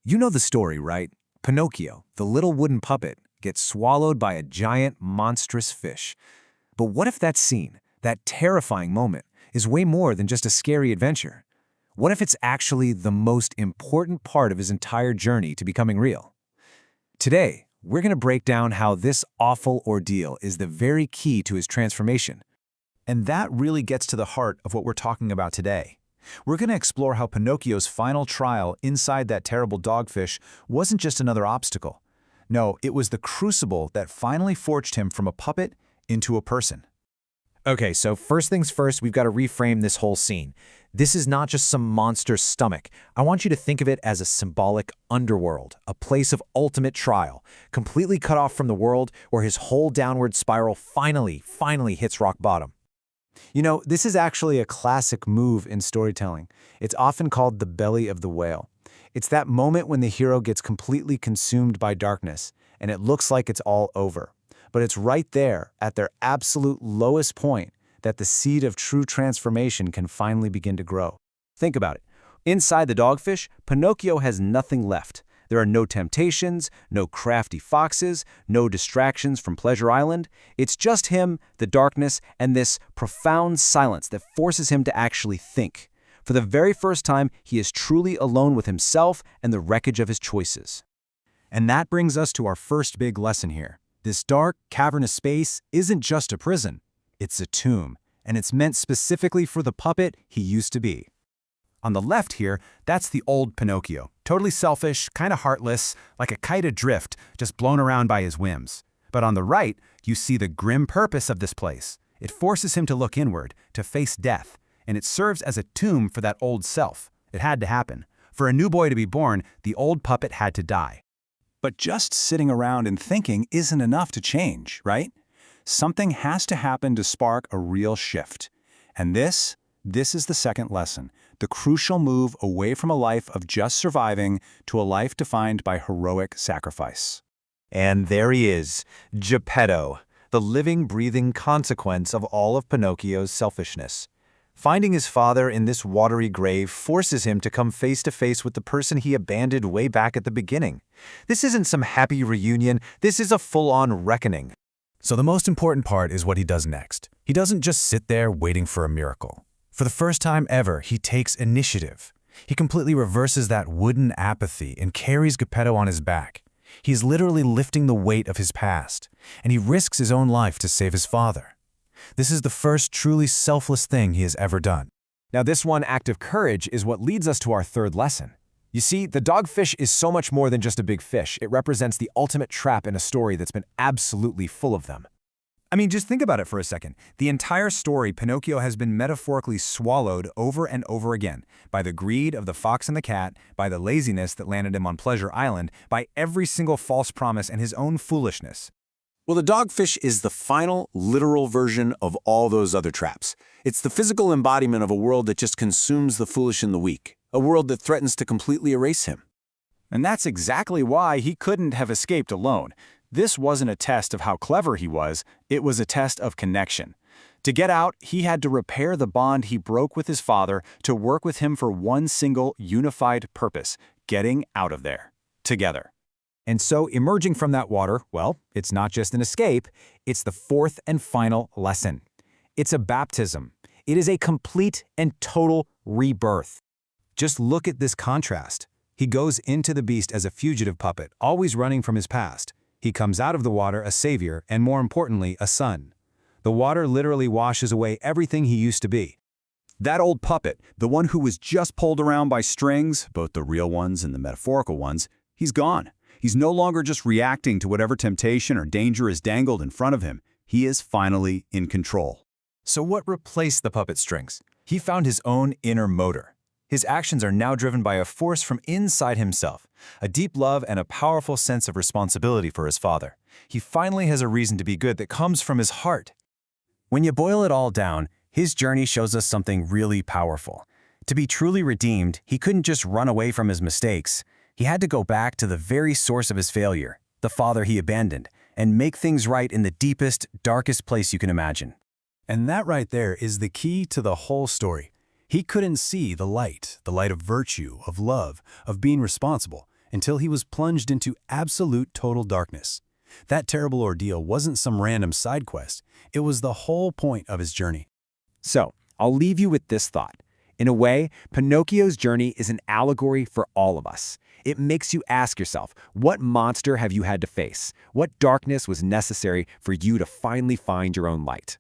You know the story, right? Pinocchio, the little wooden puppet, gets swallowed by a giant, monstrous fish. But what if that scene, that terrifying moment, is way more than just a scary adventure? What if it's actually the most important part of his entire journey to becoming real? Today, we're going to break down how this awful ordeal is the very key to his transformation. And that really gets to the heart of what we're talking about today. We're going to explore how Pinocchio's final trial inside that terrible dogfish wasn't just another obstacle. No, it was the crucible that finally forged him from a puppet into a person. Okay, so first things first, we've got to reframe this whole scene. This is not just some monster's stomach. I want you to think of it as a symbolic underworld, a place of ultimate trial, completely cut off from the world where his whole downward spiral finally hits rock bottom. You know, this is actually a classic move in storytelling. It's often called the belly of the whale. It's that moment when the hero gets completely consumed by darkness, and it looks like it's all over. But it's right there, at their absolute lowest point, that the seed of true transformation can finally begin to grow. Think about it. Inside the dogfish, Pinocchio has nothing left. There are no temptations, no crafty foxes, no distractions from Pleasure Island. It's just him, the darkness, and this profound silence that forces him to actually think. For the very first time, he is truly alone with himself and the wreckage of his choices. And that brings us to our first big lesson here. This dark, cavernous space isn't just a prison. It's a tomb, and it's meant specifically for the puppet he used to be. On the left here, that's the old Pinocchio. Totally selfish, kind of heartless, like a kite adrift, just blown around by his whims. But on the right, you see the grim purpose of this place. It forces him to look inward, to face death, and it serves as a tomb for that old self. It had to happen. For a new boy to be born, the old puppet had to die. But just sitting around and thinking isn't enough to change, right? Something has to happen to spark a real shift. And this is the second lesson, the crucial move away from a life of just surviving to a life defined by heroic sacrifice. And there he is, Geppetto, the living, breathing consequence of all of Pinocchio's selfishness. Finding his father in this watery grave forces him to come face to face with the person he abandoned way back at the beginning. This isn't some happy reunion, this is a full-on reckoning. So the most important part is what he does next. He doesn't just sit there waiting for a miracle. For the first time ever, he takes initiative. He completely reverses that wooden apathy and carries Geppetto on his back. He's literally lifting the weight of his past, and he risks his own life to save his father. This is the first truly selfless thing he has ever done. Now, this one act of courage is what leads us to our third lesson. You see, the dogfish is so much more than just a big fish. It represents the ultimate trap in a story that's been absolutely full of them. I mean, just think about it for a second. The entire story, Pinocchio has been metaphorically swallowed over and over again by the greed of the fox and the cat, by the laziness that landed him on Pleasure Island, by every single false promise and his own foolishness. Well, the dogfish is the final, literal version of all those other traps. It's the physical embodiment of a world that just consumes the foolish and the weak, a world that threatens to completely erase him. And that's exactly why he couldn't have escaped alone. This wasn't a test of how clever he was, it was a test of connection. To get out, he had to repair the bond he broke with his father, to work with him for one single, unified purpose, getting out of there, together. And so, emerging from that water, well, it's not just an escape, it's the fourth and final lesson. It's a baptism. It is a complete and total rebirth. Just look at this contrast. He goes into the beast as a fugitive puppet, always running from his past. He comes out of the water a savior, and more importantly, a son. The water literally washes away everything he used to be. That old puppet, the one who was just pulled around by strings, both the real ones and the metaphorical ones, he's gone. He's no longer just reacting to whatever temptation or danger is dangled in front of him. He is finally in control. So what replaced the puppet strings? He found his own inner motor. His actions are now driven by a force from inside himself, a deep love and a powerful sense of responsibility for his father. He finally has a reason to be good that comes from his heart. When you boil it all down, his journey shows us something really powerful. To be truly redeemed, he couldn't just run away from his mistakes. He had to go back to the very source of his failure, the father he abandoned, and make things right in the deepest, darkest place you can imagine. And that right there is the key to the whole story. He couldn't see the light of virtue, of love, of being responsible. until he was plunged into absolute total darkness. That terrible ordeal wasn't some random side quest. It was the whole point of his journey. So, I'll leave you with this thought. In a way, Pinocchio's journey is an allegory for all of us. It makes you ask yourself, what monster have you had to face? What darkness was necessary for you to finally find your own light?